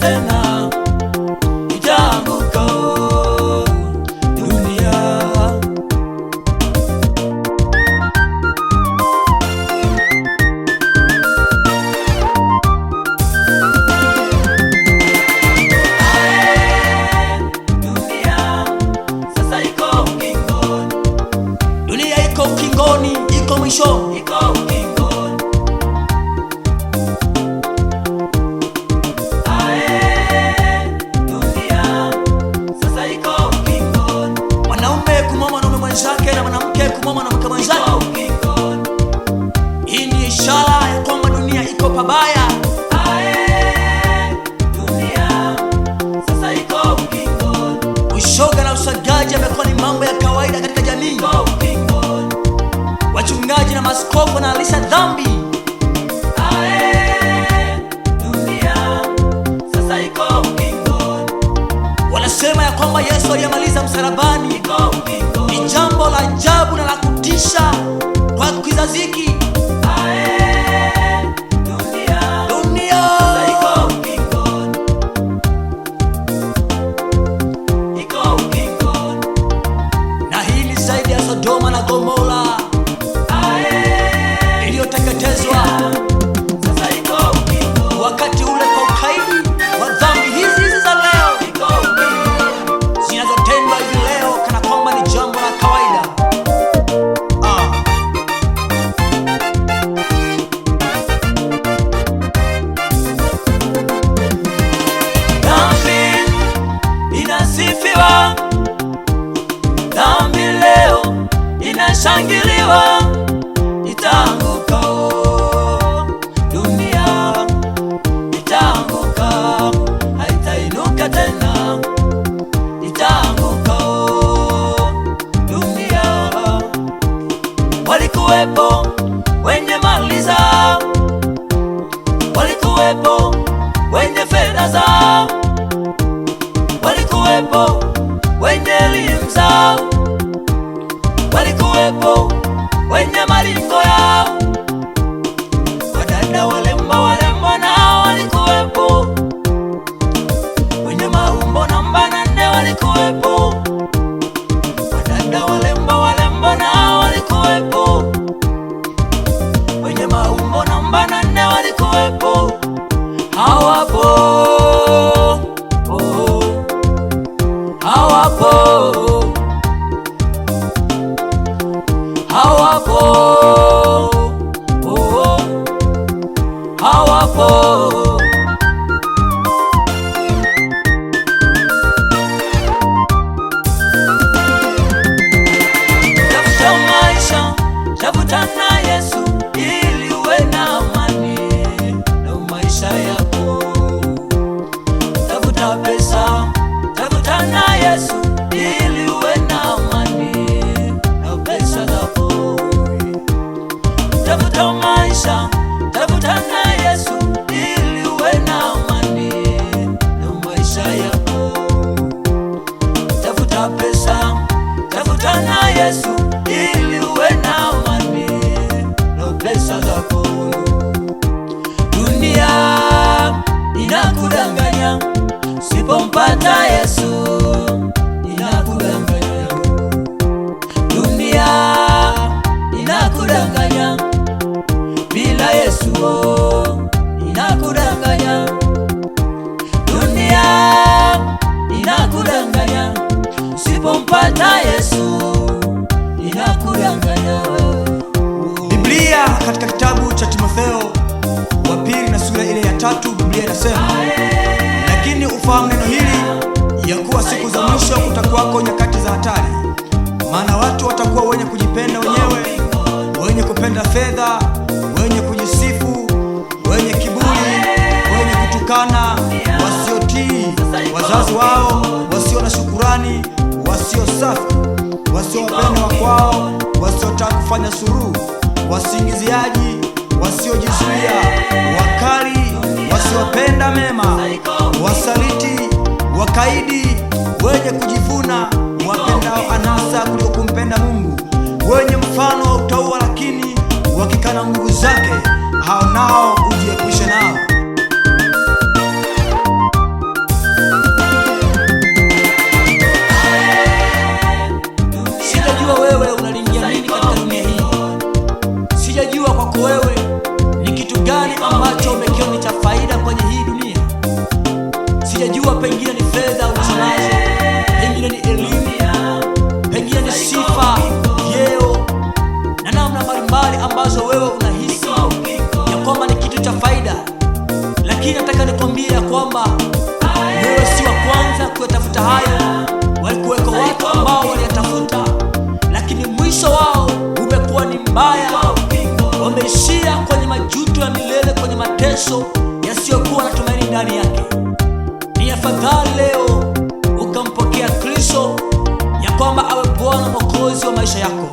tena, itaanguka dunia. Dunia sasa iko ukingoni, dunia iko ukingoni, iko mwisho, iko ukingoni. Mwenzake na mwanamke kumwoa mwanamke mwenzake. Hii ni ishara ya kwamba dunia iko pabaya. Dunia sasa iko ukingoni. Ushoga na usagaji yamekuwa ni mambo ya kawaida katika jamii. Wachungaji na maaskofu wanalisha dhambi. Dunia sasa iko ukingoni. Wanasema ya kwamba Yesu aliyemaliza msalabani ni jambo la ajabu na la kutisha kwa kizazi hiki. Dunia iko ukingoni, iko ukingoni, na hii ni zaidi ya Sodoma na Gomora iliyoteketezwa. Sasa iko ukingoni, wakati ule kwa ukaidi wa dhambi hizi za leo zinazotendwa hivi leo kana kwamba ni jambo la kawaida. Dhambi inasifiwa, dhambi leo inashangiliwa, itaanguka dunia, itaanguka, haitainuka tena, itaanguka dunia. Walikuwepo wenye mali zao, walikuwepo wenye fedha zao, walikuwepo wenye elimu zao, walikuwepo wenye malingo yao. Wadada walembo nao walikuwepo, wenye maumbo namba 4 walikuwepo. Wadada walembo nao walikuwepo, wenye maumbo namba 4 walikuwepo. Hawapo, hawapo, hawapo, hawapo. Tafuta maisha, tafuta na Yesu ili uwe na amani na maisha yako. Tafuta pesa, tafuta na Yesu ili uwe na amani na pesa zako. Tafuta maisha, tafuta na Yesu ili uwe na amani na maisha yako. Tafuta pesa, tafuta na Yesu ili uwe na amani na pesa zako. Dunia inakudanganya, usipompata Yesu inakudanganya. Dunia inakudanganya, bila Yesu inakudanganya. Dunia inakudanganya, usipompata Yesu inakudanganya. Biblia katika kitabu cha Timotheo wa pili na sura ile ya 3, Biblia inasema, lakini ufahamu neno hili ya kuwa siku za mwisho kutakuwako nyakati za hatari. Maana watu watakuwa wenye kujipenda wenyewe, wenye kupenda fedha, wenye kujisifu, wenye kiburi, wenye kutukana, wasiotii wazazi wao, wasio na shukurani, wasio safi, wasiowapenda wakwao, wasiotaka kufanya suluhu, wasingiziaji, wasiojizuia, wakali, wasiopenda mema, wasaliti, wakaidi, wenye kujivuna, wapendao anasa kuliko kumpenda Mungu, wenye mfano wa utauwa lakini wakikana nguvu zake, hao nao ujiepushe nao. nataka nikwambie ya kwamba wewe si wa kwanza kuyatafuta hayo. Walikuweko watu ambao waliyatafuta, lakini mwisho wao umekuwa ni mbaya. Wameishia kwenye majuto ya milele, kwenye mateso yasiyokuwa na tumaini ndani yake. Ni afadhali leo ukampokea Kristo, ya kwamba awe Bwana Mwokozi wa maisha yako.